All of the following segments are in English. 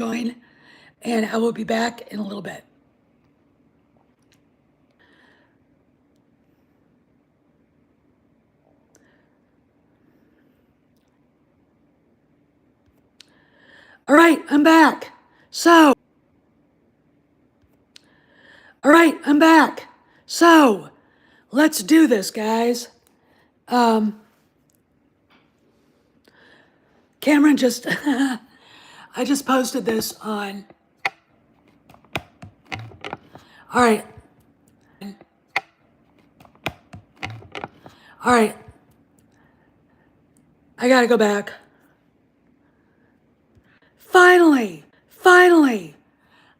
join, and I will be back in a little bit. All right, I'm back. All right, I'm back. So, let's do this, guys. Cameron just, I just posted this on. All right. All right. I gotta go back. Finally,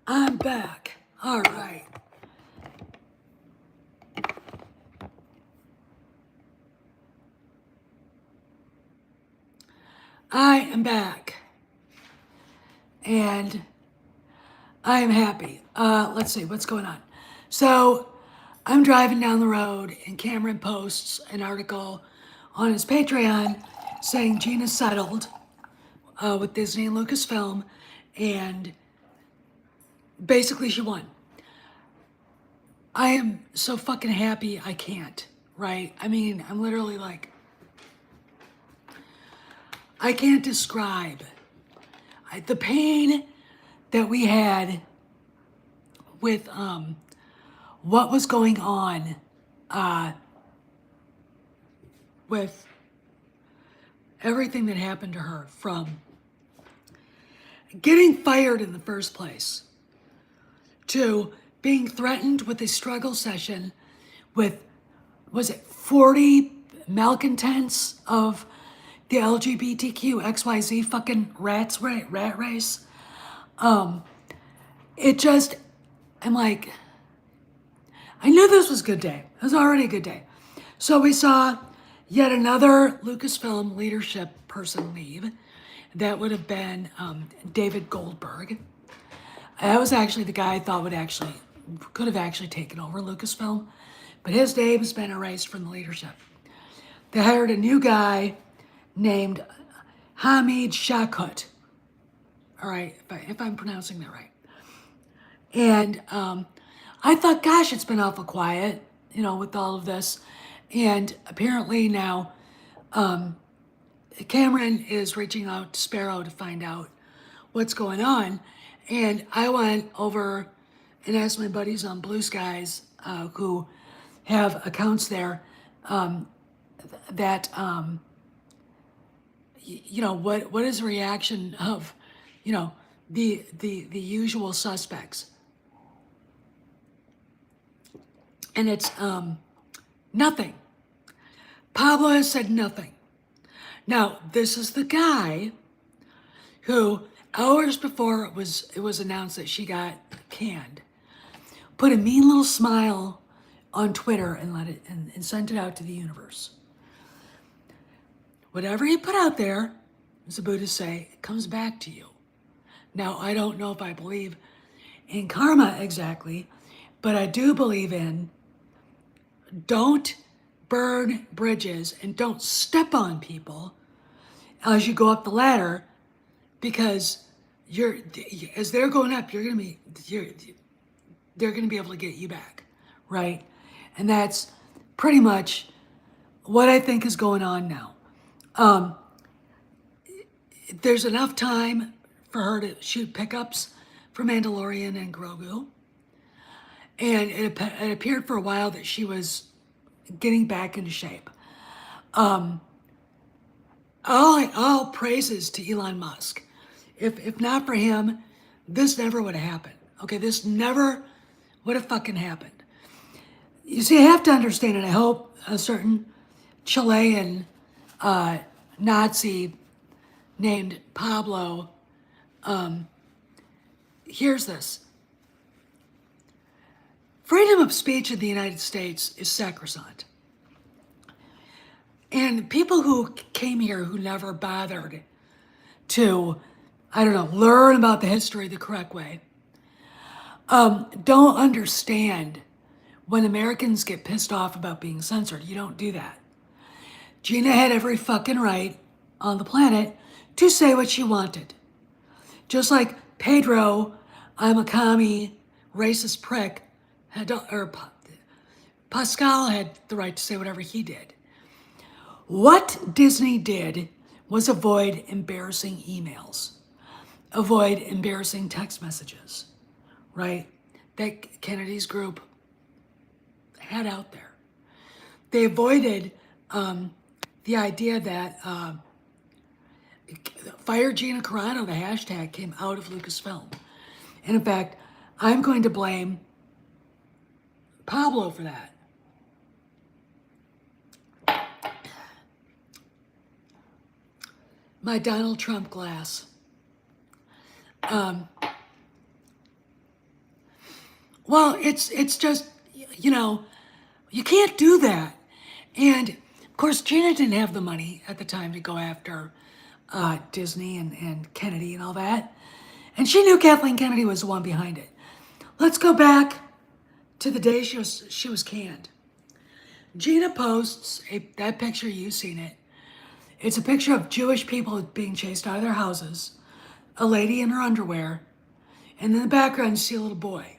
I'm back. All right. I am back. And I am happy. Let's see, what's going on? So, I'm driving down the road, and Cameron posts an article on his Patreon saying GINA settled with Disney and Lucasfilm, and basically she won. I am so fucking happy I can't, right? I mean, I'm literally like, I can't describe the pain that we had with what was going on with everything that happened to her, from getting fired in the first place to being threatened with a struggle session with, was it 40 malcontents of the LGBTQ XYZ fucking rat race? It just, I'm like, I knew this was a good day. It was already a good day. So we saw yet another Lucasfilm leadership person leave. That would have been David Goldberg. That was actually the guy I thought could have actually taken over Lucasfilm, but his name has been erased from the leadership. They hired a new guy named Hamid Shakut. All right, if I'm pronouncing that right. And I thought, gosh, it's been awful quiet, with all of this. And apparently now Cameron is reaching out to Sparrow to find out what's going on. And I went over and asked my buddies on Blue Skies who have accounts there that, what is the reaction of, the usual suspects. And it's nothing. Pablo has said nothing. Now, this is the guy who, hours before it was announced that she got canned, put a mean little smile on Twitter and sent it out to the universe. Whatever you put out there, as the Buddhists say, it comes back to you. Now, I don't know if I believe in karma exactly, but I do believe in don't burn bridges and don't step on people as you go up the ladder, because as they're going up, they're gonna be able to get you back, right? And that's pretty much what I think is going on now. There's enough time for her to shoot pickups for Mandalorian and Grogu. And it appeared for a while that she was getting back into shape. All praises to Elon Musk. If not for him, this never would have happened. Okay, this never would have fucking happened. You see, I have to understand, and I hope a certain Chilean Nazi named Pablo hears this. Freedom of speech in the United States is sacrosanct. And people who came here who never bothered to, learn about the history the correct way, don't understand when Americans get pissed off about being censored. You don't do that. GINA had every fucking right on the planet to say what she wanted. Just like Pedro, I'm a commie, racist prick, Pascal had the right to say whatever he did. What Disney did was avoid embarrassing emails, avoid embarrassing text messages, right? That Kennedy's group had out there. They avoided the idea that Fire Gina Carano, the hashtag, came out of Lucasfilm. And in fact, I'm going to blame Pablo for that. My Donald Trump glass. Well, it's just, you know, you can't do that. And of course, Gina didn't have the money at the time to go after Disney and Kennedy and all that. And she knew Kathleen Kennedy was the one behind it. Let's go back to the day she was canned. Gina posts that picture, you've seen it. It's a picture of Jewish people being chased out of their houses, a lady in her underwear, and in the background you see a little boy.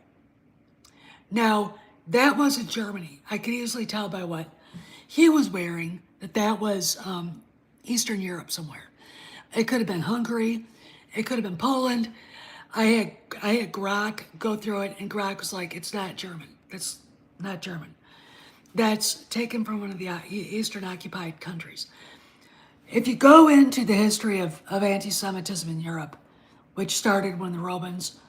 Now, that wasn't Germany. I could easily tell by what he was wearing that was Eastern Europe somewhere. It could have been Hungary. It could have been Poland. I had Grok go through it, and Grok was like, it's not German. That's not German. That's taken from one of the Eastern occupied countries. If you go into the history of anti-Semitism in Europe, which started when the Romans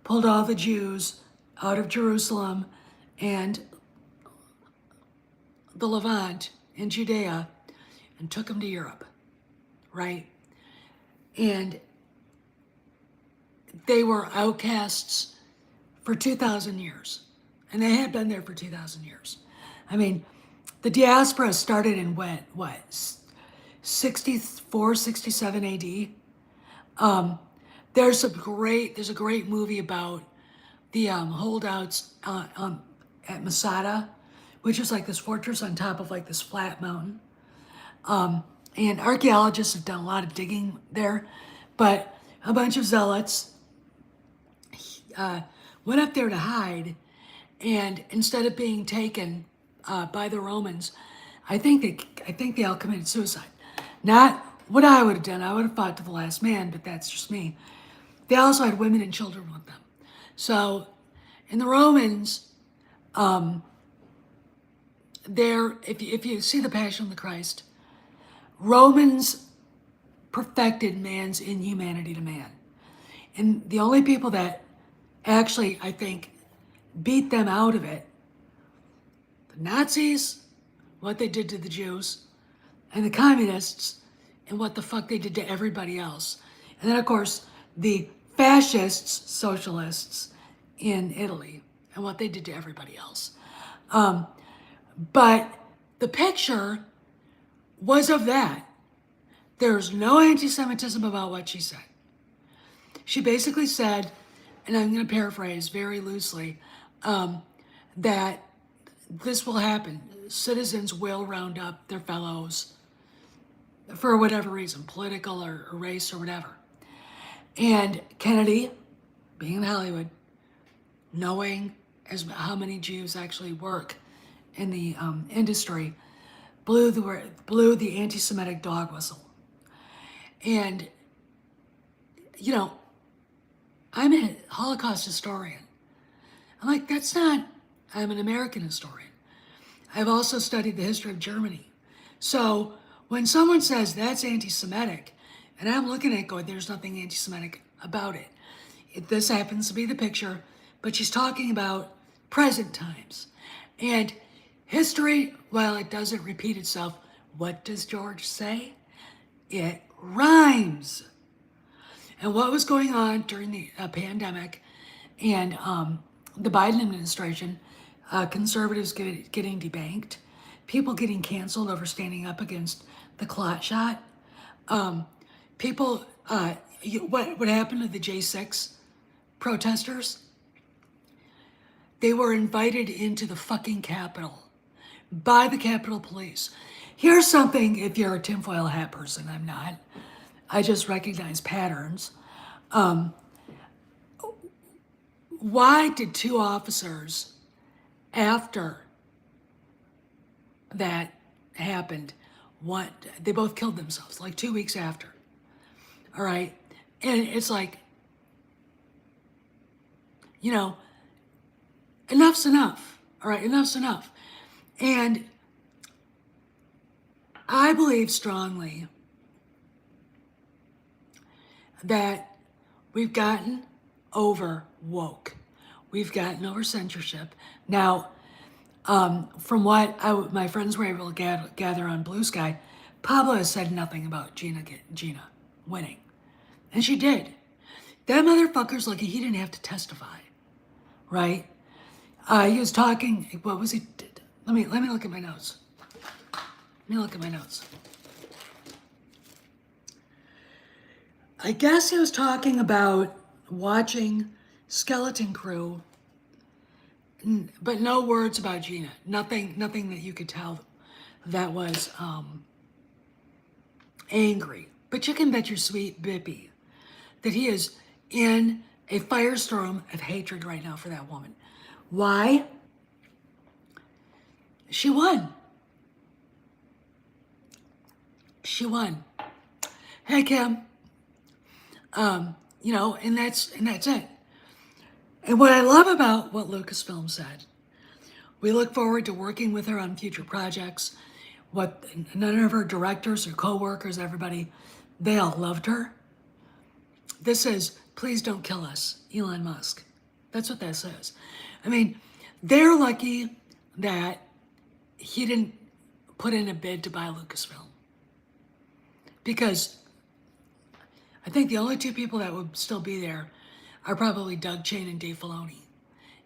pulled all the Jews out of Jerusalem and the Levant in Judea and took them to Europe, right? And they were outcasts for 2,000 years. And they had been there for 2,000 years. I mean, the diaspora started in what 64, 67 AD. There's a great movie about the holdouts at Masada, which is like this fortress on top of like this flat mountain. And archaeologists have done a lot of digging there, but a bunch of zealots went up there to hide, and instead of being taken by the Romans, I think they all committed suicide. Not what I would have done. I would have fought to the last man, but that's just me. They also had women and children with them. So, in the Romans, if you see the Passion of the Christ, Romans perfected man's inhumanity to man. And the only people that actually, I think, beat them out of it, the Nazis, what they did to the Jews, and the communists, and what the fuck they did to everybody else. And then, of course, the fascists, socialists in Italy, and what they did to everybody else. But the picture was of that. There's no anti-Semitism about what she said. She basically said, and I'm going to paraphrase very loosely, that this will happen. Citizens will round up their fellows for whatever reason, political or race or whatever. And Kennedy, being in Hollywood, knowing how many Jews actually work in the industry, blew the anti-Semitic dog whistle. And, you know, I'm a Holocaust historian. I'm like, I'm an American historian. I've also studied the history of Germany. So when someone says that's anti-Semitic, and I'm looking at it going, there's nothing anti-Semitic about it. This happens to be the picture, but she's talking about present times. And history, while it doesn't repeat itself, what does George say? It rhymes. And what was going on during the pandemic and the Biden administration, conservatives getting debanked, people getting canceled over standing up against the clot shot, what happened to the J6 protesters? They were invited into the fucking Capitol by the Capitol Police. Here's something, if you're a tinfoil hat person, I'm not. I just recognize patterns. why did two officers, after that happened, they both killed themselves like 2 weeks after. All right. And it's like, you know, enough's enough. All right. Enough's enough. And I believe strongly that we've gotten over woke. We've gotten over censorship. Now, from what my friends were able to gather on Blue Sky, Pablo has said nothing about Gina winning. And she did. That motherfucker's lucky he didn't have to testify, right? He was talking, what was he? Let me look at my notes. I guess he was talking about watching Skeleton Crew, but no words about Gina. Nothing that you could tell that was angry. But you can bet your sweet bippy that he is in a firestorm of hatred right now for that woman. Why? She won. She won. Hey, Kim. You know, and that's it. And what I love about what Lucasfilm said, we look forward to working with her on future projects. None of her directors or co-workers, everybody, they all loved her. This says, please don't kill us, Elon Musk. That's what that says. I mean, they're lucky that he didn't put in a bid to buy Lucasfilm. Because I think the only two people that would still be there are probably Doug Chain and Dave Filoni.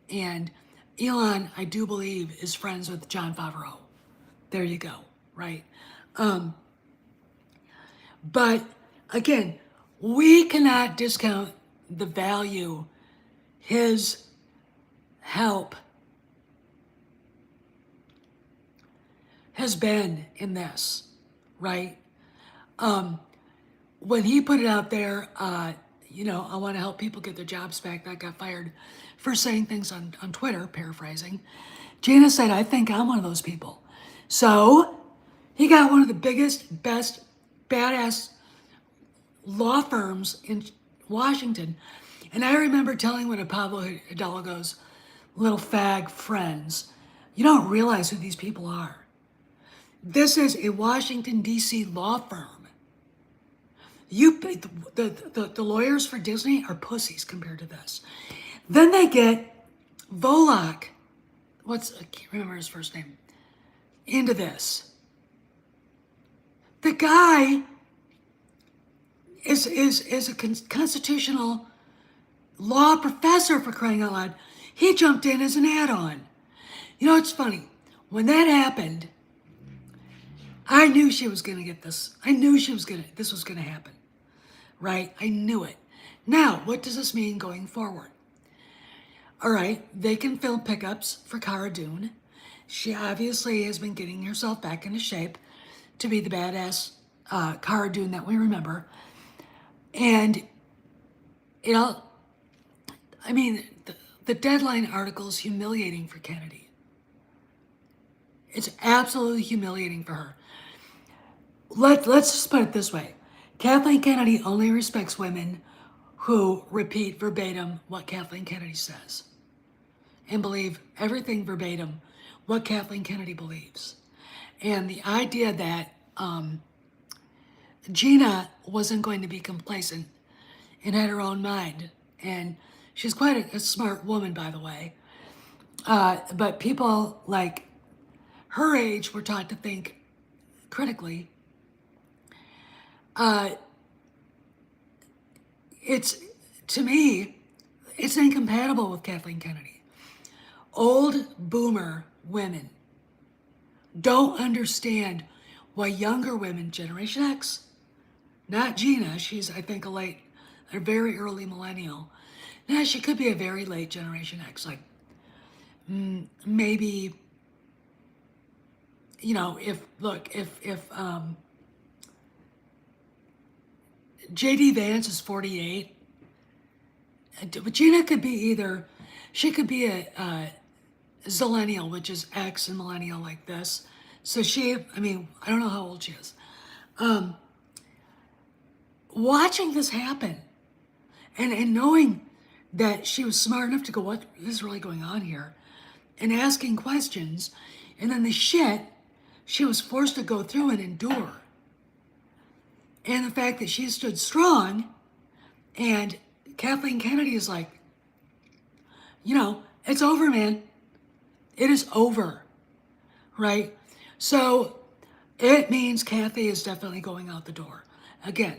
And Elon, I do believe, is friends with Jon Favreau. There you go, right? But again, we cannot discount the value his help has been in this, right? When he put it out there, you know, I want to help people get their jobs back, that got fired for saying things on Twitter, paraphrasing. Gina said, I think I'm one of those people. So he got one of the biggest, best, badass law firms in Washington. And I remember telling one of Pablo Hidalgo's little fag friends, you don't realize who these people are. This is a Washington, D.C. law firm. The lawyers for Disney are pussies compared to this. Then they get Volok, I can't remember his first name, into this. The guy is a constitutional law professor, for crying out loud. He jumped in as an add-on. You know, it's funny. When that happened, I knew she was going to get this. I knew this was going to happen. Right? I knew it. Now, what does this mean going forward? All right, they can film pickups for Cara Dune. She obviously has been getting herself back into shape to be the badass Cara Dune that we remember. And, you know, I mean, the Deadline article is humiliating for Kennedy. It's absolutely humiliating for her. Let's just put it this way. Kathleen Kennedy only respects women who repeat verbatim what Kathleen Kennedy says and believe everything verbatim what Kathleen Kennedy believes. And the idea that Gina wasn't going to be complacent and had her own mind, and she's quite a smart woman, by the way, but people like her age were taught to think critically. To me, it's incompatible with Kathleen Kennedy. Old boomer women don't understand why younger women, Generation X, not Gina, she's, I think, a very early millennial. Now, she could be a very late Generation X, like maybe, you know, if J.D. Vance is 48, Gina could be either She could be a zillennial, which is X and millennial like this. So she, I mean, I don't know how old she is. Watching this happen and knowing that she was smart enough to go, what is really going on here? And asking questions. And then the shit she was forced to go through and endure. And the fact that she stood strong, and Kathleen Kennedy is like, you know, it's over, man. It is over, right? So it means Kathy is definitely going out the door. Again,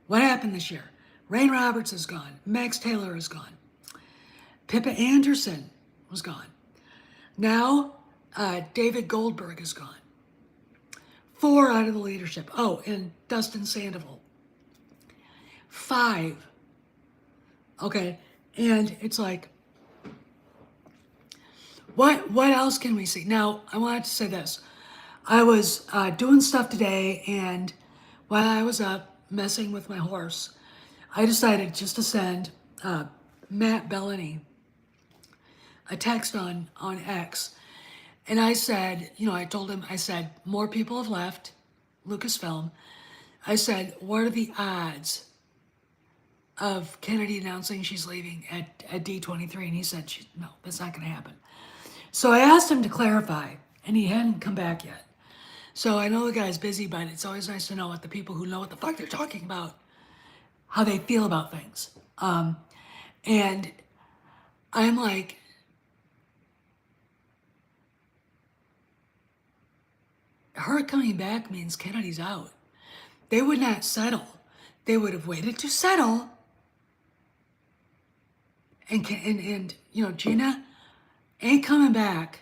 what happened this year? Rain Roberts is gone. Max Taylor is gone. Pippa Anderson was gone. Now, David Goldberg is gone. 4 out of the leadership. Oh, and Dustin Sandoval. 5. Okay, and it's like, what else can we see? Now, I wanted to say this. I was doing stuff today, and while I was up messing with my horse, I decided just to send Matt Bellany a text on X. And I said, you know, I told him, I said, more people have left Lucasfilm. I said, what are the odds of Kennedy announcing she's leaving at D23? And he said, no, that's not going to happen. So I asked him to clarify, and he hadn't come back yet. So I know the guy's busy, but it's always nice to know what the people who know what the fuck they're talking about, how they feel about things. And I'm like, her coming back means Kennedy's out. They would not settle. They would have waited to settle. And you know, GINA ain't coming back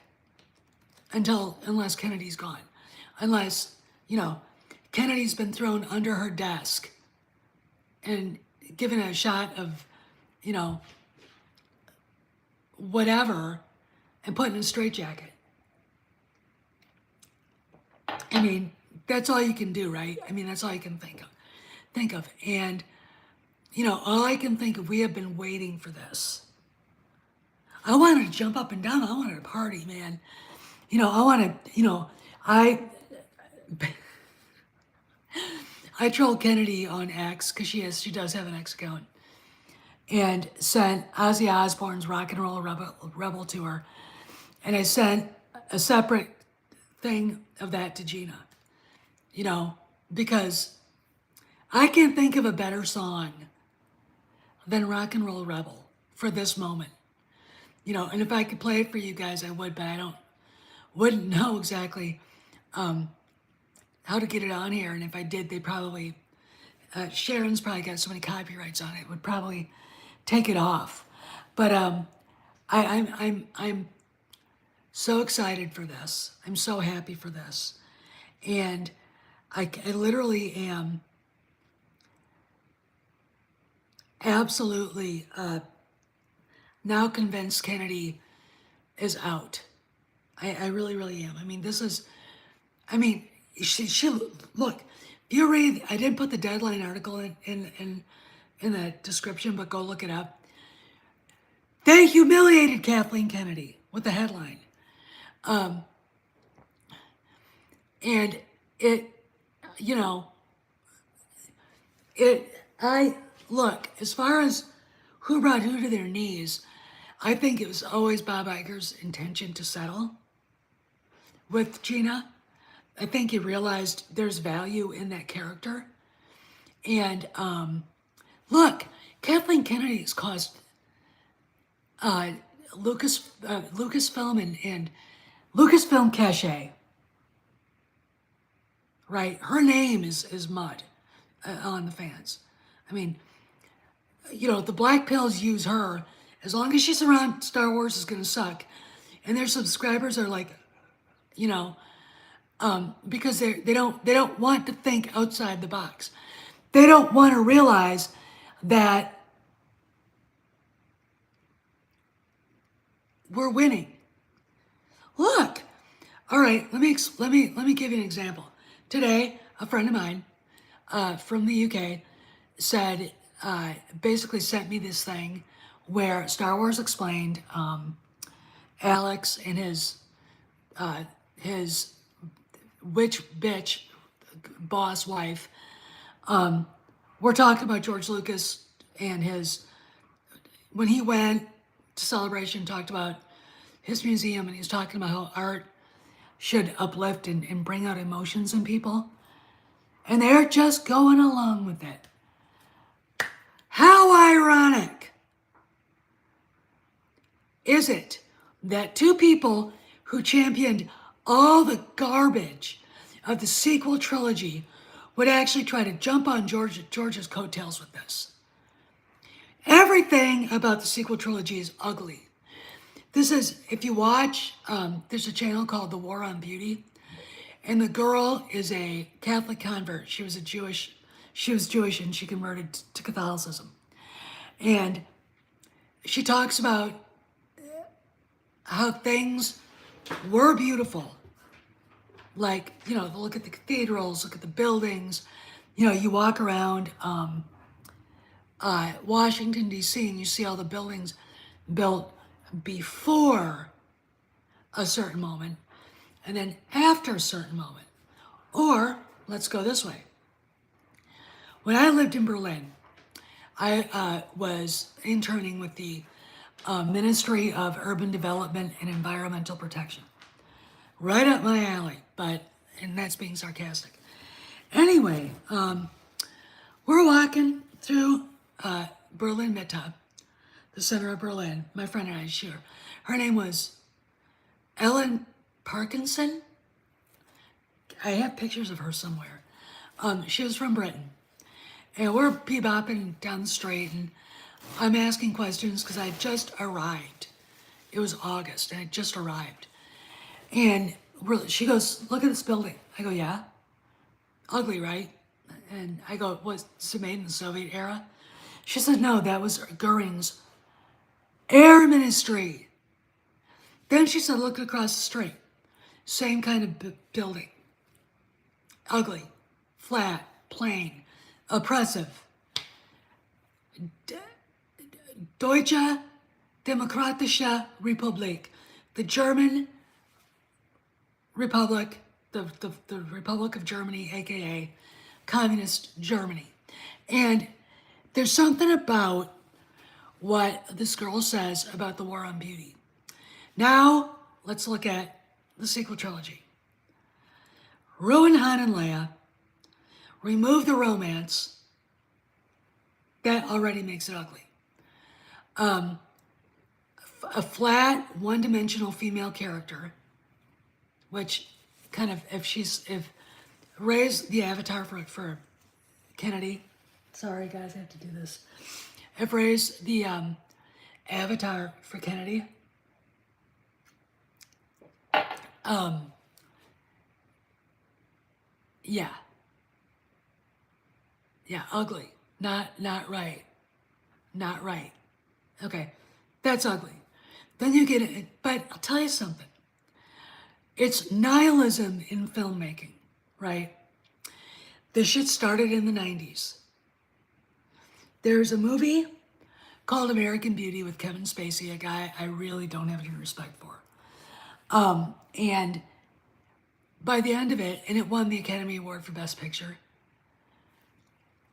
unless Kennedy's gone. Unless, you know, Kennedy's been thrown under her desk and given a shot of, you know, whatever, and put in a straitjacket. I mean, that's all you can do, right? I mean, that's all you can think of. And, you know, all I can think of, we have been waiting for this. I wanted to jump up and down. I wanted to party, man. You know, I wanted, you know, I trolled Kennedy on X, because she does have an X account, and sent Ozzy Osbourne's Rock and Roll Rebel Tour. And I sent a separate thing of that to GINA, you know, because I can't think of a better song than Rock and Roll Rebel for this moment. You know, and if I could play it for you guys, I would, but I wouldn't know exactly how to get it on here. And if I did, they probably, Sharon's probably got so many copyrights on it, would probably take it off. But I'm so excited for this. I'm so happy for this. And I literally am absolutely now convinced Kennedy is out. I really, really am. I mean, this is, I mean, she look, if you read, I didn't put the Deadline article in the description, but go look it up. They humiliated Kathleen Kennedy with the headline. And it, you know, look, as far as who brought who to their knees, I think it was always Bob Iger's intention to settle with GINA. I think he realized there's value in that character. And look, Kathleen Kennedy has caused Lucasfilm and Lucasfilm cachet. Right? Her name is mud on the fans. I mean, you know, the black pills use her. As long as she's around, Star Wars is going to suck. And their subscribers are like, you know, because they don't want to think outside the box. They don't want to realize that we're winning. Look, all right. Let me give you an example. Today, a friend of mine from the UK said, basically sent me this thing where Star Wars Explained, Alex and his witch bitch boss wife, we're talking about George Lucas and when he went to Celebration, talked about his museum, and he's talking about how art should uplift and bring out emotions in people. And they're just going along with it. How ironic is it that two people who championed all the garbage of the sequel trilogy would actually try to jump on George's coattails with this? Everything about the sequel trilogy is ugly. This is, if you watch, there's a channel called The War on Beauty, and the girl is a Catholic convert. She was Jewish and she converted to Catholicism. And she talks about how things were beautiful. Like, look at the cathedrals, look at the buildings. You walk around Washington, D.C., and you see all the buildings built before a certain moment and then after a certain moment. Or, let's go this way. When I lived in Berlin, I was interning with the Ministry of Urban Development and Environmental Protection. Right up my alley, and that's being sarcastic. Anyway, we're walking through Berlin Mitte, the center of Berlin. My friend and I, her name was Ellen Parkinson. I have pictures of her somewhere. She was from Britain. And we're bebopping down the street, and I'm asking questions because I had just arrived. It was August, and I just arrived. And she goes, "Look at this building." I go, "Yeah." "Ugly, right?" And I go, "Was it made in the Soviet era?" She said, "No, that was Goering's air ministry." Then she said, "Look across the street. Same kind of building. Ugly, flat, plain, oppressive. Deutsche Demokratische Republik, the German Republic, the Republic of Germany, aka Communist Germany." And there's something about what this girl says about the War on Beauty. Now, let's look at the sequel trilogy. Ruin Han and Leia, remove the romance, that already makes it ugly. A flat, one-dimensional female character, which kind of, if Rey's the avatar for Kennedy, sorry guys, I have to do this. If Rey's the avatar for Kennedy, yeah, ugly, not right, not right. Okay, that's ugly. Then you get it, but I'll tell you something. It's nihilism in filmmaking, right? This shit started in the 90s. There's a movie called American Beauty with Kevin Spacey, a guy I really don't have any respect for. And by the end of it, and it won the Academy Award for Best Picture,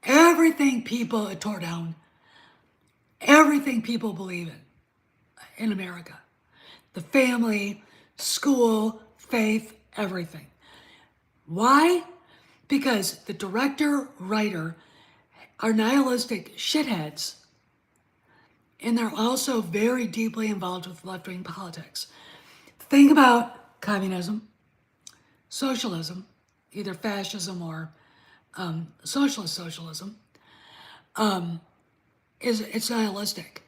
everything people, it tore down everything people believe in America. The family, school, faith, everything. Why? Because the director, writer are nihilistic shitheads, and they're also very deeply involved with left-wing politics. Think about communism, socialism, either fascism or socialist socialism. It's nihilistic.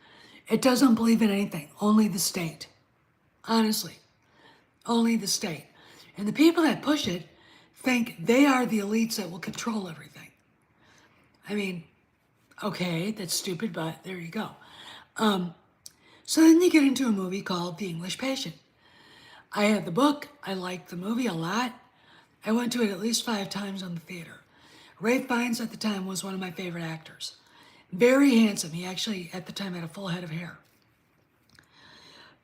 It doesn't believe in anything, only the state. Honestly, only the state. And the people that push it think they are the elites that will control everything. I mean, okay, that's stupid, but there you go. So then you get into a movie called The English Patient. I had the book. I liked the movie a lot. I went to it at least 5 times on the theater. Ralph Fiennes at the time was one of my favorite actors. Very handsome. He actually, at the time, had a full head of hair.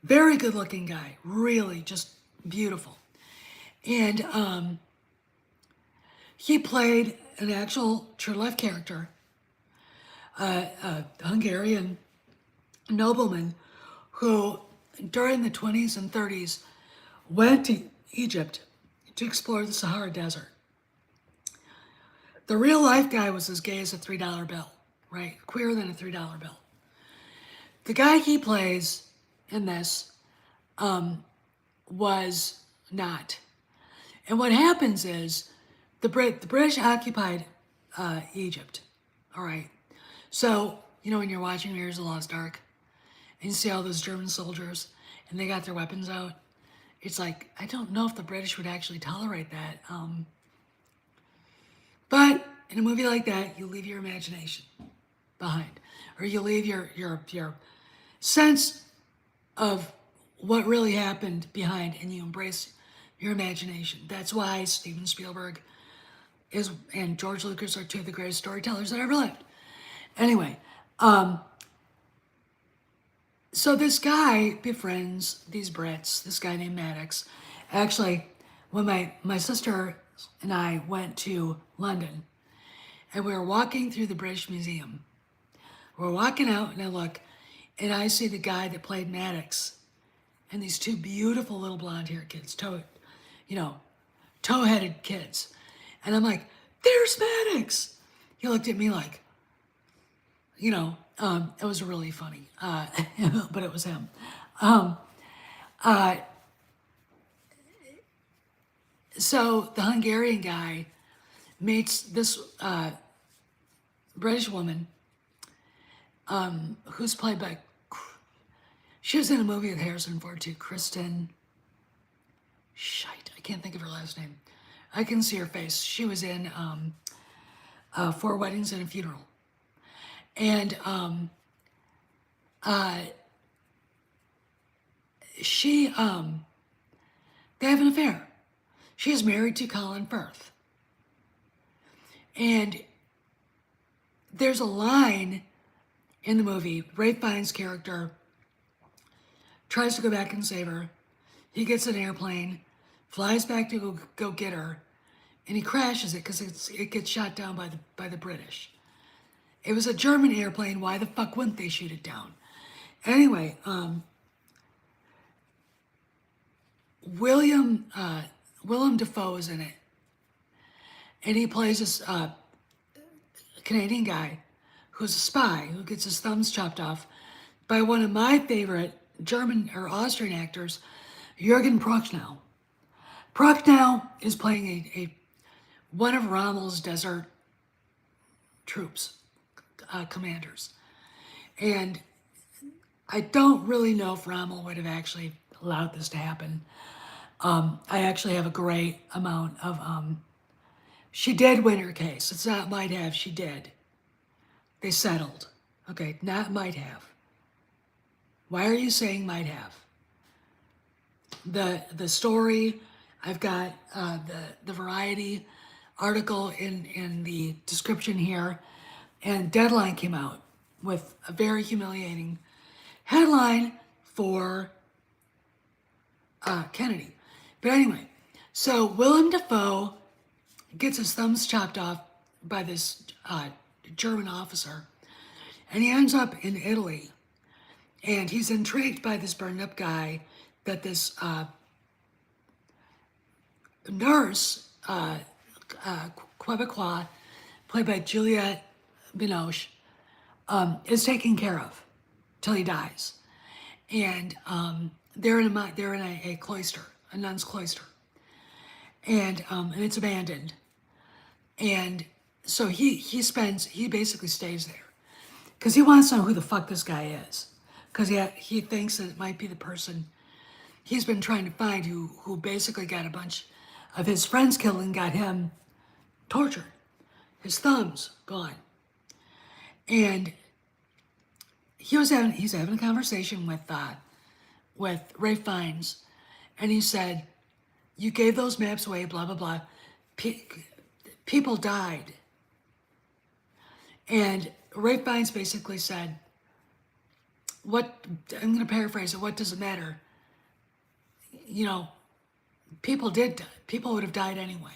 Very good looking guy. Really just beautiful. And he played an actual true life character, a Hungarian nobleman who, during the 20s and 30s, went to Egypt to explore the Sahara Desert. The real life guy was as gay as a $3 bill, right? Queerer than a $3 bill. The guy he plays in this was not. And what happens is the British occupied Egypt, all right? So, you know, when you're watching Raiders of the Lost Ark and you see all those German soldiers and they got their weapons out, it's like, I don't know if the British would actually tolerate that. But in a movie like that, you leave your imagination behind, or you leave your sense of what really happened behind, and you embrace your imagination. That's why Steven Spielberg and George Lucas are two of the greatest storytellers that ever lived. Anyway, so this guy befriends these Brits, this guy named Maddox. Actually, when my sister and I went to London, and we were walking through the British Museum, we're walking out, and I look, and I see the guy that played Maddox, and these two beautiful little blonde-haired kids, toe-headed kids. And I'm like, there's Maddox. He looked at me like, it was really funny, but it was him. So the Hungarian guy meets this British woman who's played by, she was in a movie with Harrison Ford too, Kristen, I can't think of her last name. I can see her face. She was in 4 Weddings and a Funeral. And they have an affair. She is married to Colin Firth. And there's a line in the movie, Ralph Fiennes' character tries to go back and save her. He gets an airplane, flies back to go get her, and he crashes it because it gets shot down by the British. It was a German airplane. Why the fuck wouldn't they shoot it down? Anyway, Willem Dafoe is in it, and he plays this Canadian guy who's a spy who gets his thumbs chopped off by one of my favorite German or Austrian actors, Jürgen Prochnow. Prochnow is playing one of Rommel's desert troops, commanders. And I don't really know if Rommel would have actually allowed this to happen. I actually have a great amount of, she did win her case. It's not might have, she did. They settled. Okay, not might have. Why are you saying might have? The story, I've got the Variety article in the description here, and Deadline came out with a very humiliating headline for Kennedy. But anyway, so Willem Dafoe gets his thumbs chopped off by this German officer, and he ends up in Italy, and he's intrigued by this burned up guy that this nurse, Quebecois, played by Juliette Binoche, is taking care of till he dies. And they're in a cloister, a nun's cloister, and it's abandoned. And so he basically stays there because he wants to know who the fuck this guy is, because he thinks that it might be the person he's been trying to find who basically got a bunch of his friends killed and got him tortured, his thumbs gone. And he's having a conversation with Ralph Fiennes, and he said, "You gave those maps away, blah blah blah. People died." And Ray Fiennes basically said, what, I'm going to paraphrase it, what does it matter? You know, people would have died anyway.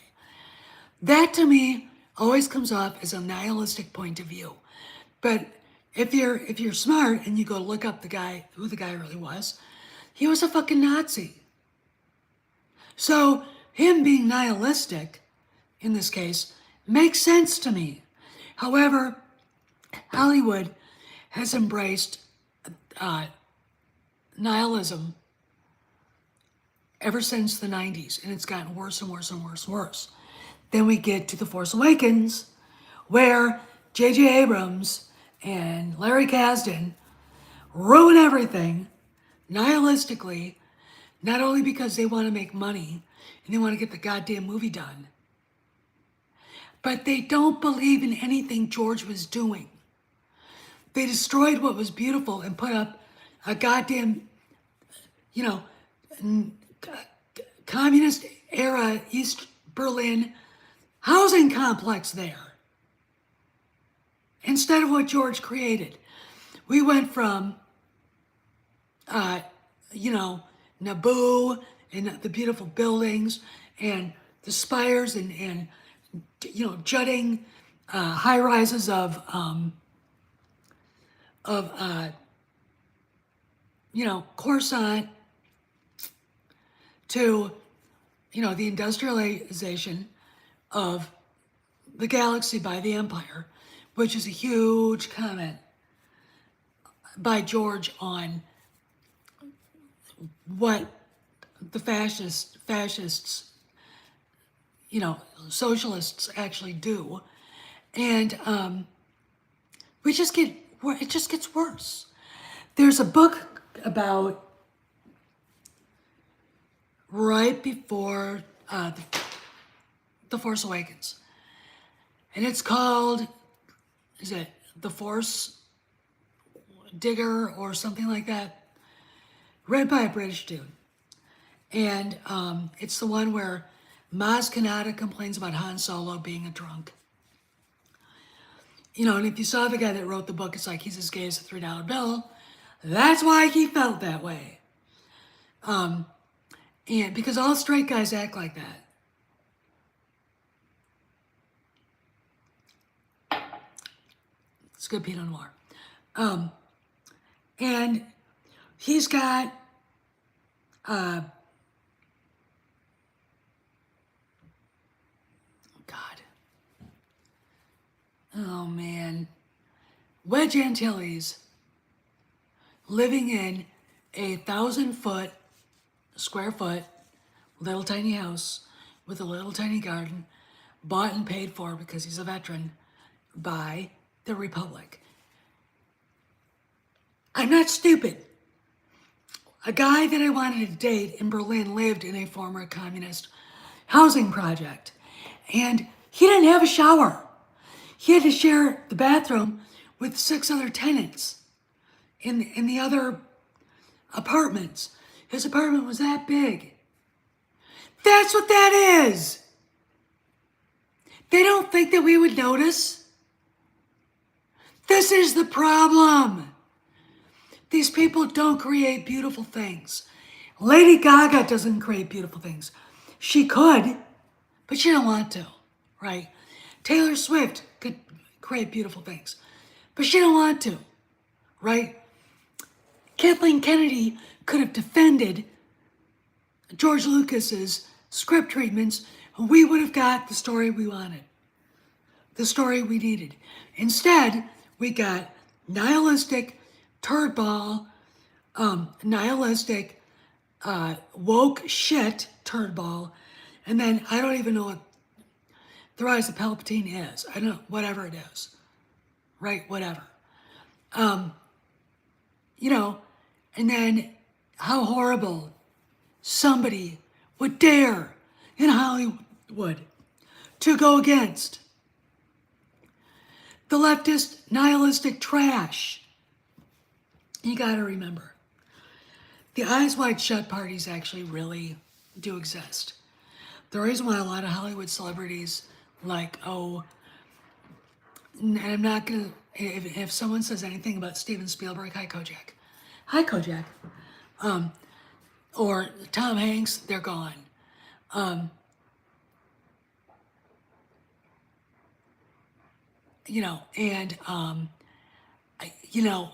That to me always comes off as a nihilistic point of view. But if you're smart and you go look up who the guy really was, he was a fucking Nazi. So him being nihilistic, in this case, makes sense to me. However, Hollywood has embraced nihilism ever since the 90s, and it's gotten worse and worse and worse and worse. Then we get to The Force Awakens, where J.J. Abrams and Larry Kasdan ruin everything nihilistically, not only because they want to make money and they want to get the goddamn movie done, but they don't believe in anything George was doing. They destroyed what was beautiful and put up a goddamn, communist era East Berlin housing complex there. Instead of what George created. We went from, Naboo and the beautiful buildings and the spires and jutting high rises of Coruscant to, the industrialization of the galaxy by the Empire, which is a huge comment by George on what the fascists, socialists actually do. And it just gets worse. There's a book about right before The Force Awakens. And it's called, is it The Force Digger or something like that? Read by a British dude. And it's the one where Maz Kanata complains about Han Solo being a drunk. And if you saw the guy that wrote the book, it's like he's as gay as a $3 bill. That's why he felt that way. And because all straight guys act like that. It's good Pinot Noir. And he's got oh man, Wedge Antilles living in a 1,000 square foot little tiny house with a little tiny garden, bought and paid for because he's a veteran by the Republic. I'm not stupid. A guy that I wanted to date in Berlin lived in a former communist housing project, and he didn't have a shower. He had to share the bathroom with 6 other tenants in the other apartments. His apartment was that big. That's what that is. They don't think that we would notice. This is the problem. These people don't create beautiful things. Lady Gaga doesn't create beautiful things. She could, but she don't want to, right? Taylor Swift could create beautiful things, but she don't want to, right? Kathleen Kennedy could have defended George Lucas's script treatments, and we would have got the story we wanted, the story we needed. Instead, we got nihilistic turdball, nihilistic woke shit turdball, and then I don't even know what the Rise of Palpatine is. I don't know, whatever it is, right? Whatever. And then how horrible somebody would dare in Hollywood to go against the leftist nihilistic trash. You gotta remember, the Eyes Wide Shut parties actually really do exist. The reason why a lot of Hollywood celebrities like, and I'm not gonna, if someone says anything about Steven Spielberg, hi Kojak. Hi Kojak. Or Tom Hanks, they're gone. You know, and, you know,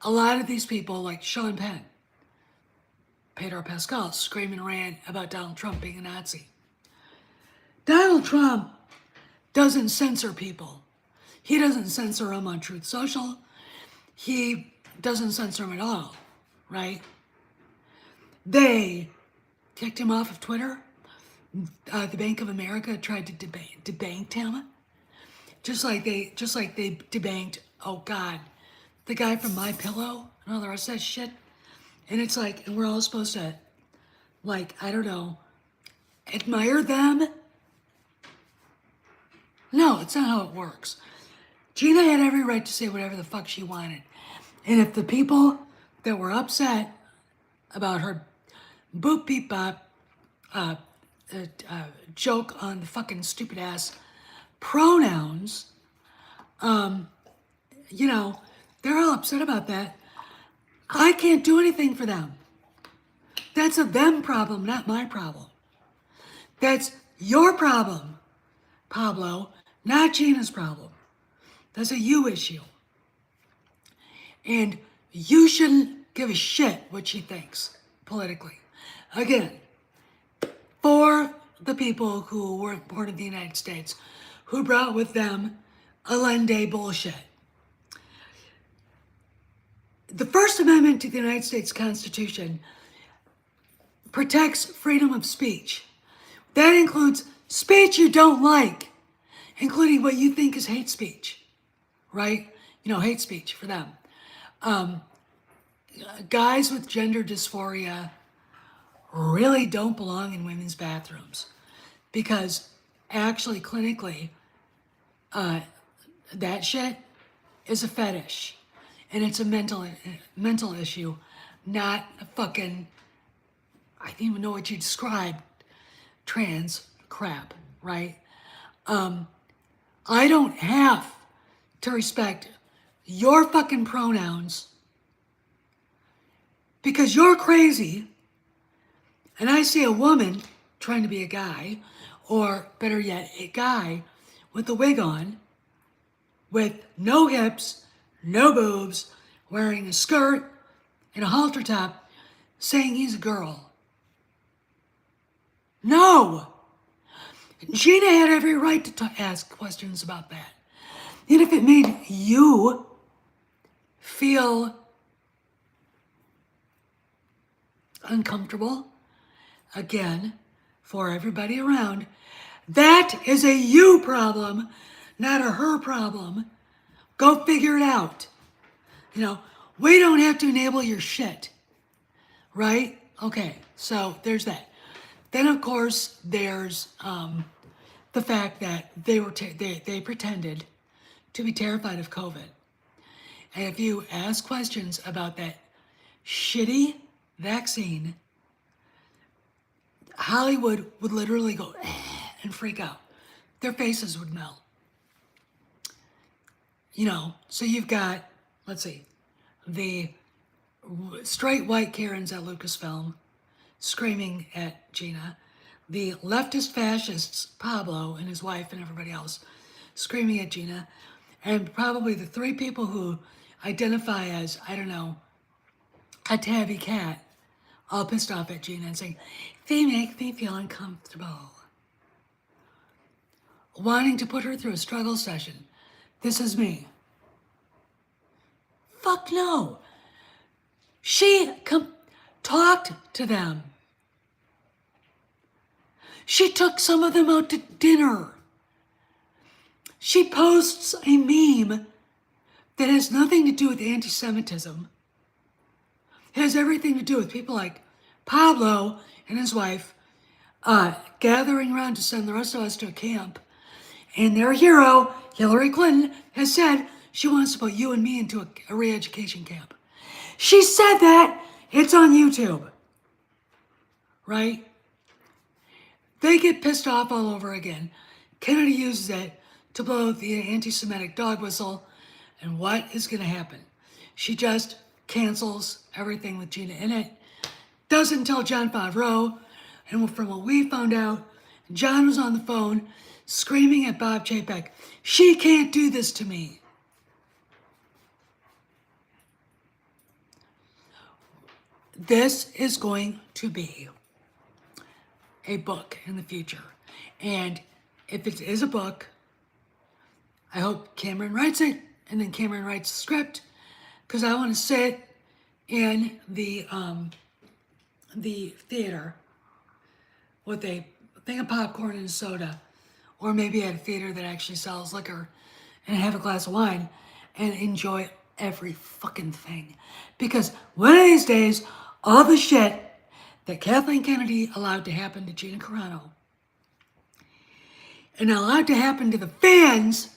a lot of these people, like Sean Penn, Pedro Pascal, scream and rant about Donald Trump being a Nazi. Donald Trump doesn't censor people. He doesn't censor them on Truth Social. He doesn't censor them at all, right? They kicked him off of Twitter. The Bank of America tried to debank him, just like they debanked. Oh God, the guy from My Pillow and all the rest of that shit. And it's like, and we're all supposed to, like, I don't know, admire them. No, it's not how it works. Gina had every right to say whatever the fuck she wanted. And if the people that were upset about her boop beep bop joke on the fucking stupid ass pronouns, you know, they're all upset about that. I can't do anything for them. That's a them problem, not my problem. That's your problem, Pablo, not Gina's problem. That's a you issue. And you shouldn't give a shit what she thinks politically. Again, for the people who were born in the United States, who brought with them Allende bullshit. The First Amendment to the United States Constitution protects freedom of speech. That includes speech you don't like, including what you think is hate speech, right? You know, hate speech for them. Guys with gender dysphoria really don't belong in women's bathrooms because actually clinically, that shit is a fetish and it's a mental issue, not a fucking, I don't even know what you describe, trans crap, right? I don't have to respect your fucking pronouns because you're crazy and I see a woman trying to be a guy, or better yet, a guy with a wig on, with no hips, no boobs, wearing a skirt and a halter top, saying he's a girl. No! Gina had every right to ask questions about that. And if it made you feel uncomfortable, again, for everybody around, that is a you problem, not a her problem. Go figure it out. You know, we don't have to enable your shit, right? Okay, so there's that. Then of course there's the fact that they pretended to be terrified of COVID. And if you ask questions about that shitty vaccine, Hollywood would literally go and freak out. Their faces would melt. You know, so you've got, let's see, the straight white Karens at Lucasfilm screaming at Gina, the leftist fascists, Pablo and his wife and everybody else, screaming at Gina, and probably the three people who identify as, I don't know, a tabby cat, all pissed off at Gina and saying, they make me feel uncomfortable. Wanting to put her through a struggle session. This is me. Fuck no. She talked to them. She took some of them out to dinner. She posts a meme that has nothing to do with anti-Semitism. It has everything to do with people like Pablo and his wife gathering around to send the rest of us to a camp. And their hero, Hillary Clinton, has said she wants to put you and me into a re-education camp. She said that. It's on YouTube. Right? They get pissed off all over again. Kennedy uses it to blow the anti-Semitic dog whistle. And what is going to happen? She just cancels everything with GINA in it, doesn't tell Jon Favreau, and from what we found out, Jon was on the phone screaming at Bob Chapek, "She can't do this to me." This is going to be a book in the future. And if it is a book, I hope Cameron writes it, and then Cameron writes the script, because I want to sit in the theater with a thing of popcorn and soda, or maybe at a theater that actually sells liquor, and have a glass of wine and enjoy every fucking thing. Because one of these days, all the shit that Kathleen Kennedy allowed to happen to Gina Carano and allowed to happen to the fans,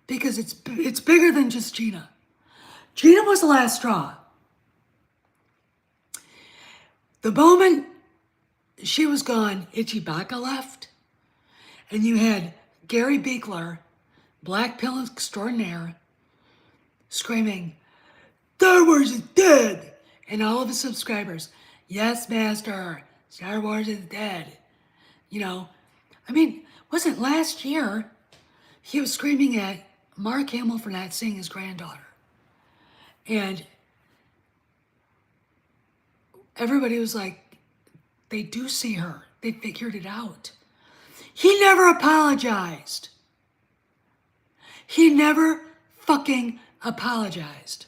because it's bigger than just Gina. Gina was the last straw. The moment she was gone, Ichibaka left, and you had Gary Beekler, Black Pill extraordinaire, screaming, "Star Wars is dead!" And all of his subscribers, "Yes, master, Star Wars is dead." You know, I mean, wasn't last year he was screaming at Mark Hamill for not seeing his granddaughter? And everybody was like, they do see her. They figured it out. He never apologized. He never fucking apologized.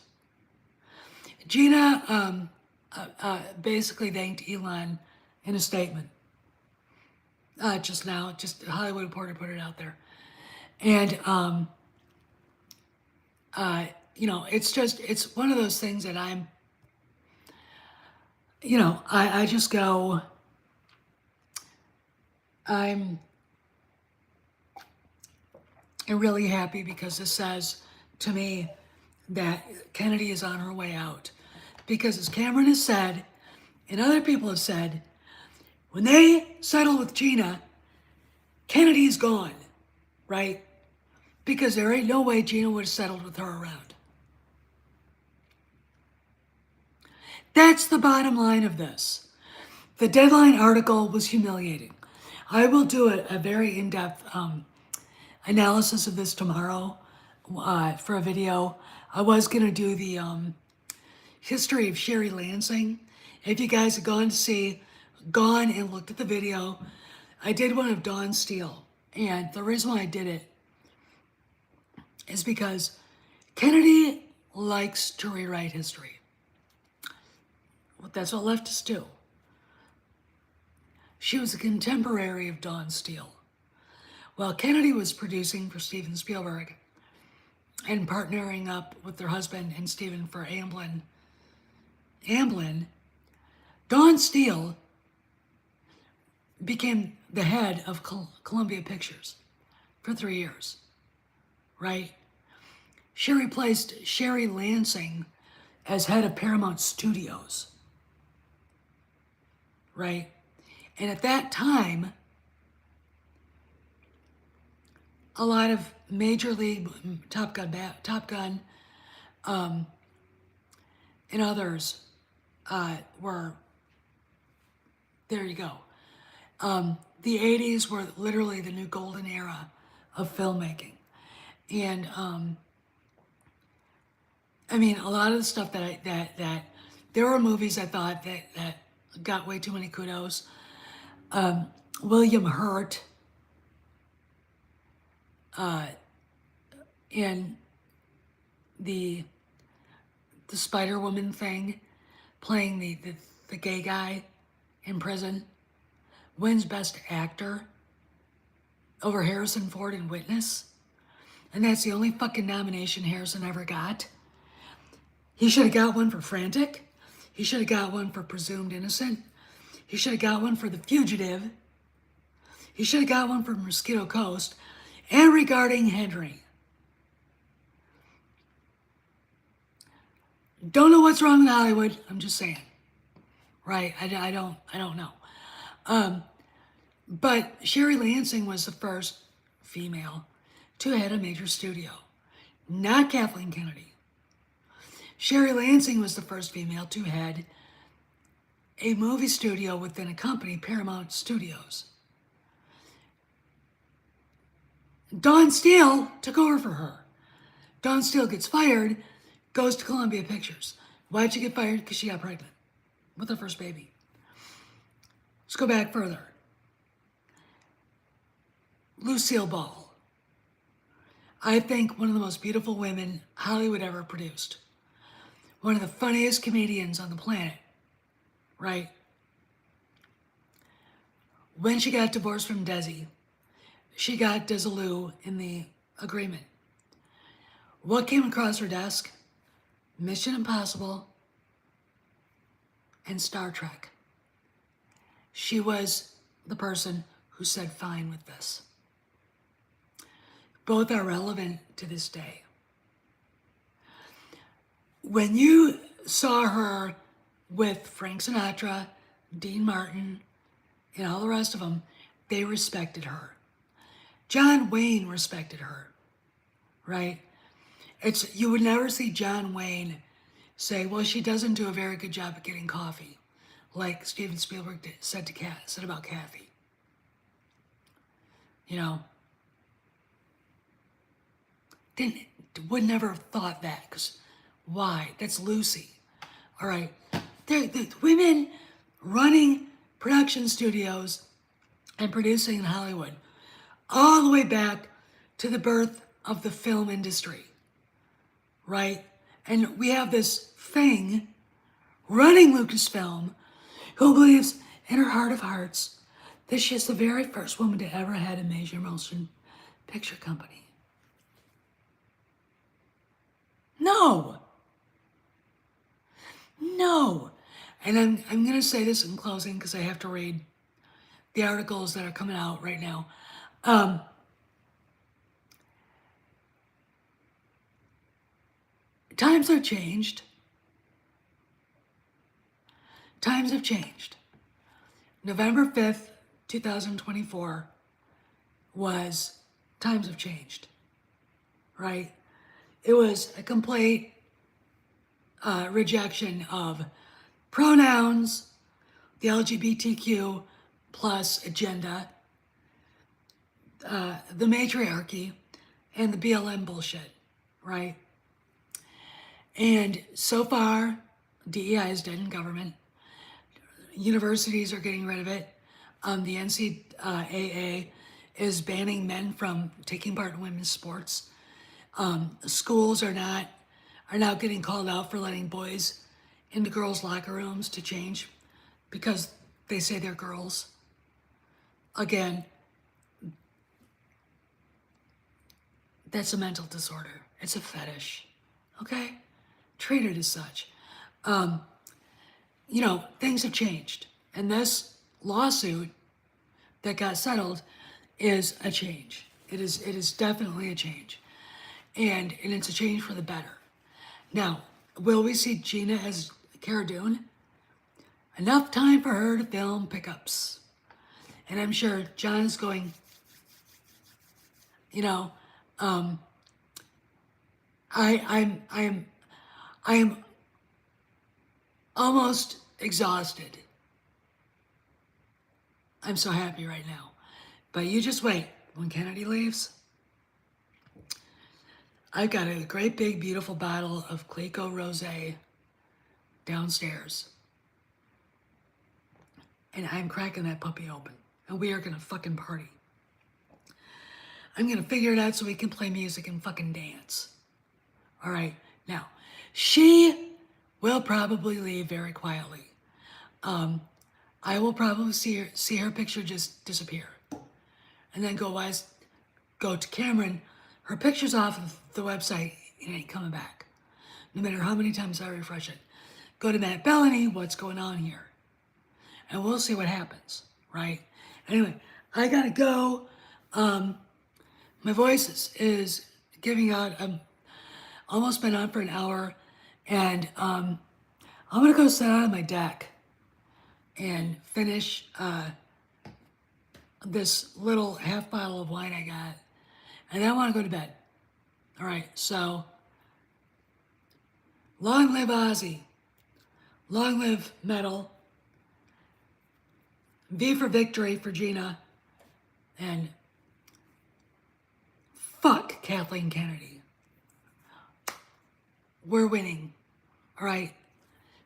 Gina basically thanked Elon in a statement. Just now, just Hollywood Reporter put it out there. And, you know, it's one of those things that I'm, you know, I just go, I'm really happy, because this says to me that Kennedy is on her way out. Because as Cameron has said, and other people have said, when they settle with Gina, Kennedy's gone, right? Because there ain't no way Gina would have settled with her around. That's the bottom line of this. The Deadline article was humiliating. I will do a very in-depth analysis of this tomorrow for a video. I was going to do the history of Sherry Lansing. If you guys have gone and looked at the video, I did one of Dawn Steele. And the reason why I did it is because Kennedy likes to rewrite history. Well, that's what leftists do. She was a contemporary of Dawn Steele. While Kennedy was producing for Steven Spielberg and partnering up with her husband and Steven for Amblin, Dawn Steele became the head of Columbia Pictures for 3 years, right? She replaced Sherry Lansing as head of Paramount Studios, right? And at that time, a lot of Major League, Top Gun, and others were, there you go. The 80s were literally the new golden era of filmmaking. And I mean, a lot of the stuff that there were movies I thought that got way too many kudos. William Hurt in the Spider-Woman thing, playing the gay guy in prison, wins Best Actor over Harrison Ford in Witness. And that's the only fucking nomination Harrison ever got. He should have got one for Frantic. He should have got one for Presumed Innocent. He should have got one for The Fugitive. He should have got one for Mosquito Coast. And Regarding Henry. Don't know what's wrong with Hollywood. I'm just saying. Right? I don't know. But Sherry Lansing was the first female to head a major studio. Not Kathleen Kennedy. Sherry Lansing was the first female to head a movie studio within a company, Paramount Studios. Dawn Steele took over for her. Dawn Steele gets fired, goes to Columbia Pictures. Why'd she get fired? Because she got pregnant with her first baby. Let's go back further. Lucille Ball. I think one of the most beautiful women Hollywood ever produced. One of the funniest comedians on the planet, right? When she got divorced from Desi, she got Desilu in the agreement. What came across her desk? Mission Impossible and Star Trek. She was the person who said fine with this. Both are relevant to this day. When you saw her with Frank Sinatra, Dean Martin, and all the rest of them, they respected her. John Wayne respected her, right? You would never see John Wayne say, well, she doesn't do a very good job at getting coffee, like Steven Spielberg said about Kathy. You know, would never have thought that, because why? That's Lucy. All right. The women running production studios and producing in Hollywood, all the way back to the birth of the film industry, right? And we have this thing running Lucasfilm who believes in her heart of hearts that she is the very first woman to ever head a major motion picture company. No. And I'm going to say this in closing because I have to read the articles that are coming out right now. Times have changed. Times have changed. November 5th, 2024 was times have changed, right? It was a complete rejection of pronouns, the LGBTQ plus agenda, the matriarchy, and the BLM bullshit, right? And so far, DEI is dead in government. Universities are getting rid of it. The NCAA is banning men from taking part in women's sports. Schools are now getting called out for letting boys into girls' locker rooms to change because they say they're girls. Again, that's a mental disorder. It's a fetish, okay? Treat it as such. Things have changed. And this lawsuit that got settled is a change. It is definitely a change. And it's a change for the better. Now, will we see GINA as Cara Dune? Enough time for her to film pickups. And I'm sure John's going, I am almost exhausted. I'm so happy right now. But you just wait. When Kennedy leaves, I've got a great big beautiful bottle of Clicquot Rosé downstairs. And I'm cracking that puppy open. And we are gonna fucking party. I'm gonna figure it out so we can play music and fucking dance. All right, now, she will probably leave very quietly. I will probably see her picture just disappear. And then go to Cameron, her picture's off of the website, it ain't coming back. No matter how many times I refresh it. Go to Matt Bellany, what's going on here? And we'll see what happens, right? Anyway, I gotta go. My voice is giving out. I'm almost been on for an hour, and I'm gonna go sit out on my deck and finish this little half bottle of wine I got. and then I want to go to bed. All right, so long live Ozzy, long live metal, V for victory for GINA, and fuck Kathleen Kennedy. We're winning. All right,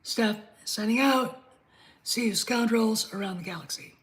Steph, signing out. See you scoundrels around the galaxy.